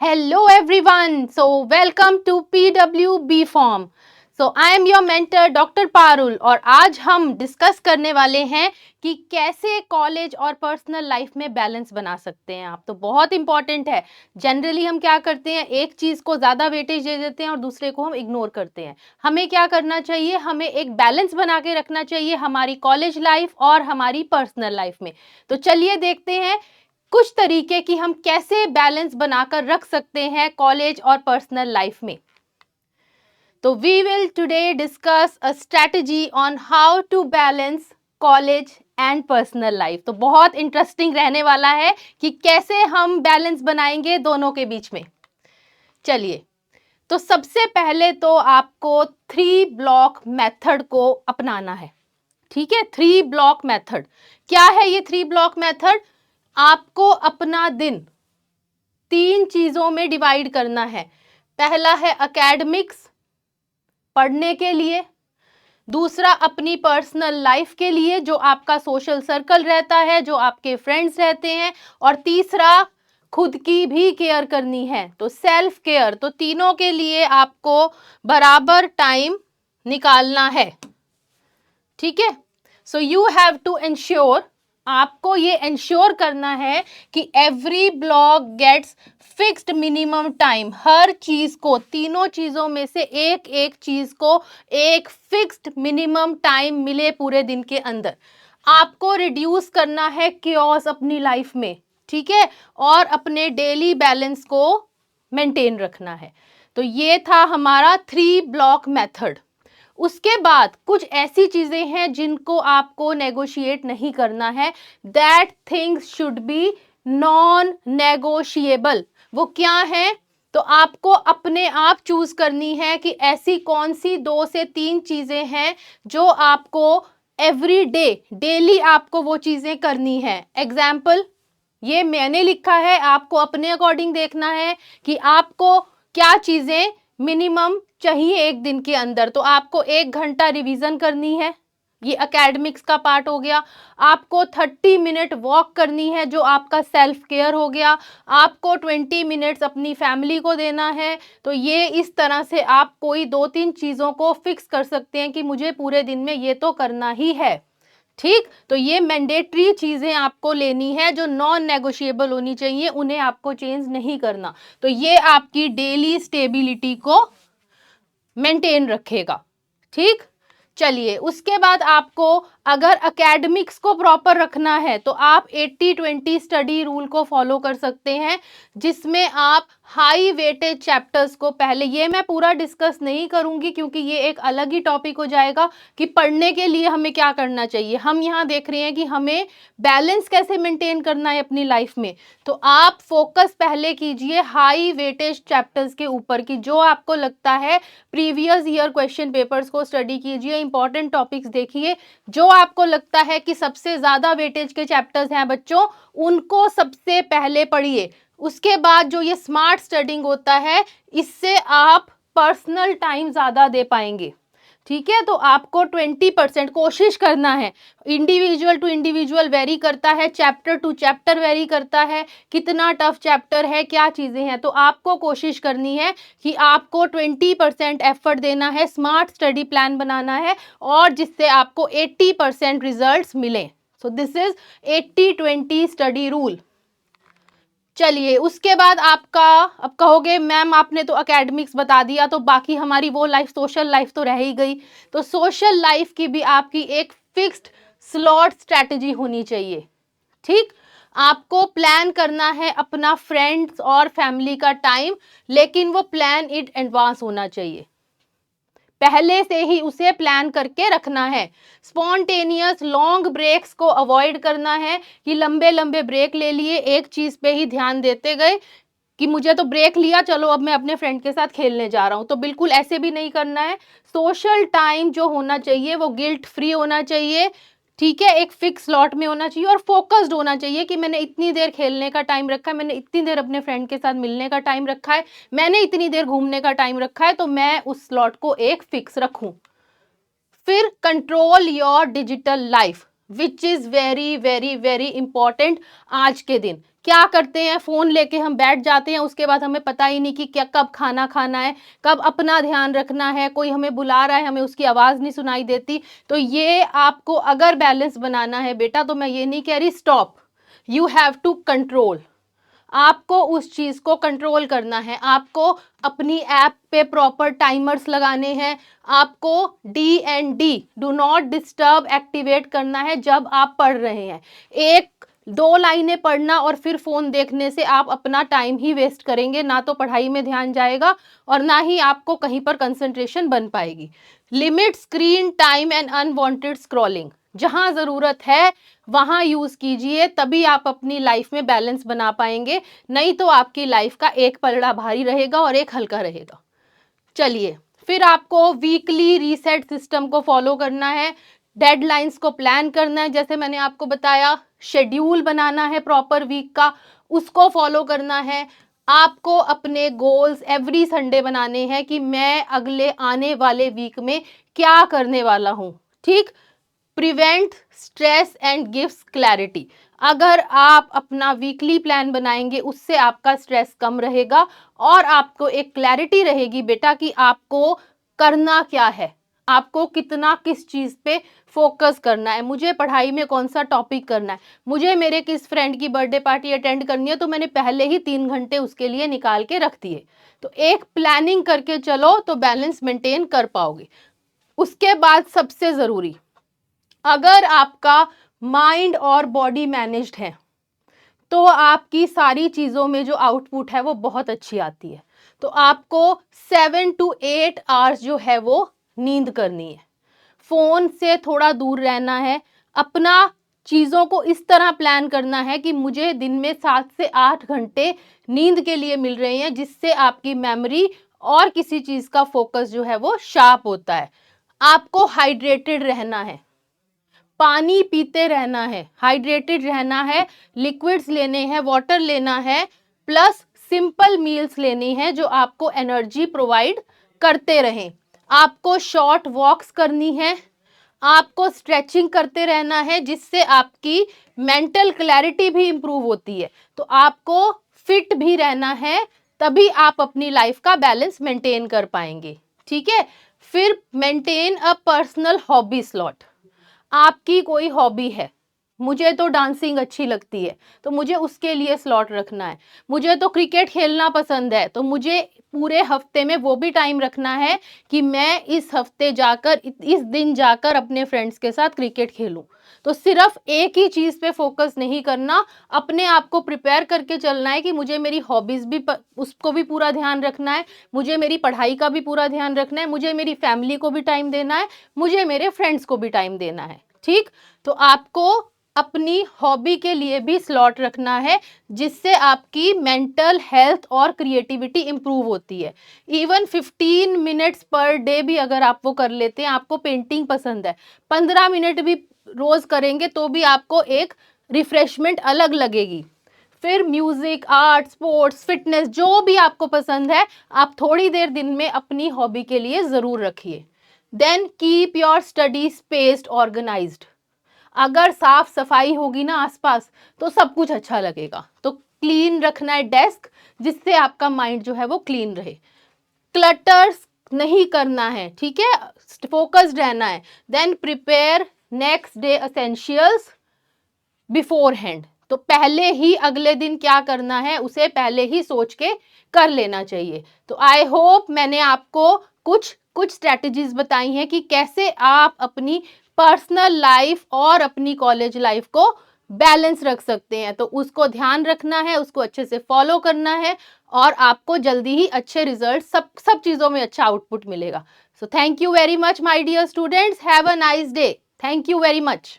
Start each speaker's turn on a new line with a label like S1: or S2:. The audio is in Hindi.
S1: Hello everyone. So welcome to PWB Form. So I am your mentor doctor Parul और आज हम डिस्कस करने वाले हैं कि कैसे कॉलेज और पर्सनल लाइफ में बैलेंस बना सकते हैं आप। तो बहुत इंपॉर्टेंट है। जनरली हम क्या करते हैं, एक चीज़ को ज़्यादा वेटेज दे देते हैं और दूसरे को हम इग्नोर करते हैं। हमें क्या करना चाहिए, हमें एक बैलेंस बना के रखना चाहिए हमारी कॉलेज लाइफ और हमारी पर्सनल लाइफ में। तो चलिए देखते हैं कुछ तरीके कि हम कैसे बैलेंस बनाकर रख सकते हैं कॉलेज और पर्सनल लाइफ में। तो we will today discuss a strategy on how to balance college and personal life. तो बहुत इंटरेस्टिंग रहने वाला है कि कैसे हम बैलेंस बनाएंगे दोनों के बीच में। चलिए, तो सबसे पहले तो आपको 3 ब्लॉक मेथड को अपनाना है। ठीक है, 3 ब्लॉक मेथड क्या है? ये 3 ब्लॉक मेथड, आपको अपना दिन 3 चीजों में डिवाइड करना है। पहला है एकेडमिक्स, पढ़ने के लिए। दूसरा अपनी पर्सनल लाइफ के लिए, जो आपका सोशल सर्कल रहता है, जो आपके फ्रेंड्स रहते हैं। और तीसरा खुद की भी केयर करनी है, तो सेल्फ केयर। तो तीनों के लिए आपको बराबर टाइम निकालना है। ठीक है, so you have to ensure, आपको ये इंश्योर करना है कि every block gets fixed minimum time. हर चीज को, तीनों चीजों में से एक एक चीज को एक फिक्स्ड मिनिमम टाइम मिले पूरे दिन के अंदर। आपको रिड्यूस करना है क्योस अपनी लाइफ में। ठीक है, और अपने डेली बैलेंस को मेंटेन रखना है। तो ये था हमारा 3 ब्लॉक मेथड। उसके बाद कुछ ऐसी चीजें हैं जिनको आपको नेगोशिएट नहीं करना है। That things should be non negotiable. वो क्या है? तो आपको अपने आप चूज करनी है कि ऐसी कौन सी 2 से 3 चीजें हैं जो आपको एवरी डे, डेली आपको वो चीजें करनी है। एग्जाम्पल, ये मैंने लिखा है, आपको अपने अकॉर्डिंग देखना है कि आपको क्या चीजें मिनिमम चाहिए एक दिन के अंदर। तो आपको 1 घंटा रिवीजन करनी है, ये एकेडमिक्स का पार्ट हो गया। आपको 30 मिनट वॉक करनी है, जो आपका सेल्फ केयर हो गया। आपको 20 मिनट्स अपनी फैमिली को देना है। तो ये इस तरह से आप कोई 2-3 चीज़ों को फिक्स कर सकते हैं कि मुझे पूरे दिन में ये तो करना ही है। ठीक, तो ये मैंडेटरी चीजें आपको लेनी है, जो नॉन नेगोशिएबल होनी चाहिए, उन्हें आपको चेंज नहीं करना। तो ये आपकी डेली स्टेबिलिटी को मेंटेन रखेगा। ठीक, चलिए, उसके बाद आपको अगर एकेडमिक्स को प्रॉपर रखना है तो आप 80-20 स्टडी रूल को फॉलो कर सकते हैं, जिसमें आप हाई वेटेज चैप्टर्स को पहले, ये मैं पूरा डिस्कस नहीं करूंगी क्योंकि ये एक अलग ही टॉपिक हो जाएगा कि पढ़ने के लिए हमें क्या करना चाहिए। हम यहाँ देख रहे हैं कि हमें बैलेंस कैसे मेंटेन करना है अपनी लाइफ में। तो आप फोकस पहले कीजिए हाई वेटेज चैप्टर्स के ऊपर, कि जो आपको लगता है, प्रीवियस ईयर क्वेश्चन पेपर्स को स्टडी कीजिए, इंपॉर्टेंट टॉपिक्स देखिए। जो आपको लगता है कि सबसे ज़्यादा वेटेज के चैप्टर्स हैं बच्चों, उनको सबसे पहले पढ़िए। उसके बाद जो ये स्मार्ट स्टडिंग होता है, इससे आप पर्सनल टाइम ज़्यादा दे पाएंगे। ठीक है, तो आपको 20% कोशिश करना है। इंडिविजुअल टू इंडिविजुअल वेरी करता है, चैप्टर टू चैप्टर वेरी करता है, कितना टफ चैप्टर है, क्या चीज़ें हैं। तो आपको कोशिश करनी है कि आपको 20% एफर्ट देना है, स्मार्ट स्टडी प्लान बनाना है, और जिससे आपको 80% रिजल्ट्स मिलें। So this is 80-20 study rule. चलिए, उसके बाद आपका, अब कहोगे मैम आपने तो एकेडमिक्स बता दिया, तो बाकी हमारी वो लाइफ, सोशल लाइफ तो रह ही गई। तो सोशल लाइफ की भी आपकी एक फिक्स्ड स्लॉट स्ट्रैटेजी होनी चाहिए। ठीक, आपको प्लान करना है अपना फ्रेंड्स और फैमिली का टाइम, लेकिन वो प्लान इन एडवांस होना चाहिए, पहले से ही उसे प्लान करके रखना है। स्पॉन्टेनियस लॉन्ग ब्रेक्स को अवॉइड करना है, कि लंबे लंबे ब्रेक ले लिए, एक चीज़ पे ही ध्यान देते गए कि मुझे तो ब्रेक लिया, चलो अब मैं अपने फ्रेंड के साथ खेलने जा रहा हूँ। तो बिल्कुल ऐसे भी नहीं करना है। सोशल टाइम जो होना चाहिए वो गिल्ट फ्री होना चाहिए। ठीक है, एक फिक्स स्लॉट में होना चाहिए और फोकस्ड होना चाहिए कि मैंने इतनी देर खेलने का टाइम रखा है, मैंने इतनी देर अपने फ्रेंड के साथ मिलने का टाइम रखा है, मैंने इतनी देर घूमने का टाइम रखा है, तो मैं उस स्लॉट को एक फिक्स रखूं। फिर control your digital life. Which is very very very important. आज के दिन क्या करते हैं, फ़ोन लेके हम बैठ जाते हैं, उसके बाद हमें पता ही नहीं कि क्या कब खाना खाना है, कब अपना ध्यान रखना है, कोई हमें बुला रहा है, हमें उसकी आवाज़ नहीं सुनाई देती। तो ये आपको अगर बैलेंस बनाना है बेटा, तो मैं ये नहीं कह रही stop, you have to control. आपको उस चीज़ को कंट्रोल करना है, आपको अपनी ऐप पे प्रॉपर टाइमर्स लगाने हैं, आपको DND, do not disturb, activate करना है जब आप पढ़ रहे हैं। एक दो लाइनें पढ़ना और फिर फ़ोन देखने से आप अपना टाइम ही वेस्ट करेंगे, ना तो पढ़ाई में ध्यान जाएगा और ना ही आपको कहीं पर कंसंट्रेशन बन पाएगी। Limit screen time and unwanted scrolling, जहां ज़रूरत है वहां यूज़ कीजिए, तभी आप अपनी लाइफ में बैलेंस बना पाएंगे, नहीं तो आपकी लाइफ का एक पलड़ा भारी रहेगा और एक हल्का रहेगा। चलिए, फिर आपको वीकली रीसेट सिस्टम को फॉलो करना है, डेडलाइंस को प्लान करना है, जैसे मैंने आपको बताया, शेड्यूल बनाना है प्रॉपर वीक का, उसको फॉलो करना है। आपको अपने गोल्स एवरी संडे बनाने हैं कि मैं अगले आने वाले वीक में क्या करने वाला हूँ, ठीक। Prevent stress and gives clarity, अगर आप अपना वीकली प्लान बनाएंगे उससे आपका स्ट्रेस कम रहेगा और आपको एक क्लैरिटी रहेगी बेटा कि आपको करना क्या है, आपको कितना किस चीज़ पे फोकस करना है। मुझे पढ़ाई में कौन सा टॉपिक करना है, मुझे मेरे किस फ्रेंड की बर्थडे पार्टी अटेंड करनी है, तो मैंने पहले ही 3 घंटे उसके लिए निकाल के रख दिए। तो एक प्लानिंग करके चलो तो बैलेंस मेंटेन कर पाओगे। उसके बाद सबसे ज़रूरी, अगर आपका माइंड और बॉडी मैनेज्ड है तो आपकी सारी चीज़ों में जो आउटपुट है वो बहुत अच्छी आती है। तो आपको 7 to 8 आवर्स जो है वो नींद करनी है, फ़ोन से थोड़ा दूर रहना है, अपना चीज़ों को इस तरह प्लान करना है कि मुझे दिन में 7 से 8 घंटे नींद के लिए मिल रहे हैं, जिससे आपकी मेमोरी और किसी चीज़ का फोकस जो है वो शार्प होता है। आपको हाइड्रेटेड रहना है, पानी पीते रहना है, हाइड्रेटेड रहना है, लिक्विड्स लेने हैं, वाटर लेना है, प्लस सिंपल मील्स लेनी है जो आपको एनर्जी प्रोवाइड करते रहें। आपको शॉर्ट वॉक्स करनी है, आपको स्ट्रेचिंग करते रहना है, जिससे आपकी मेंटल क्लैरिटी भी इंप्रूव होती है। तो आपको फिट भी रहना है, तभी आप अपनी लाइफ का बैलेंस मेंटेन कर पाएंगे, ठीक है। फिर maintain a personal hobby slot, आपकी कोई हॉबी है, मुझे तो डांसिंग अच्छी लगती है तो मुझे उसके लिए स्लॉट रखना है, मुझे तो क्रिकेट खेलना पसंद है तो मुझे पूरे हफ्ते में वो भी टाइम रखना है कि मैं इस हफ्ते जाकर इस दिन जाकर अपने फ्रेंड्स के साथ क्रिकेट खेलूं। तो सिर्फ एक ही चीज़ पे फोकस नहीं करना, अपने आप को प्रिपेयर करके चलना है कि मुझे मेरी हॉबीज़ भी उसको भी पूरा ध्यान रखना है, मुझे मेरी पढ़ाई का भी पूरा ध्यान रखना है, मुझे मेरी फैमिली को भी टाइम देना है, मुझे मेरे फ्रेंड्स को भी टाइम देना है, ठीक। तो आपको अपनी हॉबी के लिए भी स्लॉट रखना है, जिससे आपकी मेंटल हेल्थ और क्रिएटिविटी इंप्रूव होती है। इवन 15 मिनट्स पर डे भी अगर आप वो कर लेते हैं, आपको पेंटिंग पसंद है, 15 मिनट भी रोज़ करेंगे तो भी आपको एक रिफ्रेशमेंट अलग लगेगी। फिर म्यूज़िक, आर्ट, स्पोर्ट्स, फिटनेस, जो भी आपको पसंद है, आप थोड़ी देर दिन में अपनी हॉबी के लिए ज़रूर रखिए। Then keep your study spaced organized, अगर साफ सफाई होगी ना आसपास तो सब कुछ अच्छा लगेगा। तो क्लीन रखना है डेस्क, जिससे आपका माइंड जो है वो क्लीन रहे। क्लटर्स नहीं करना है, ठीक है, फोकस्ड रहना है। Then prepare next day essentials beforehand, तो पहले ही अगले दिन क्या करना है उसे पहले ही सोच के कर लेना चाहिए। तो आई होप मैंने आपको कुछ स्ट्रैटेजीज बताई हैं कि कैसे आप अपनी पर्सनल लाइफ और अपनी कॉलेज लाइफ को बैलेंस रख सकते हैं। तो उसको ध्यान रखना है, उसको अच्छे से फॉलो करना है और आपको जल्दी ही अच्छे रिजल्ट, सब चीज़ों में अच्छा आउटपुट मिलेगा। So thank you very much my dear students, have a nice day, thank you very much.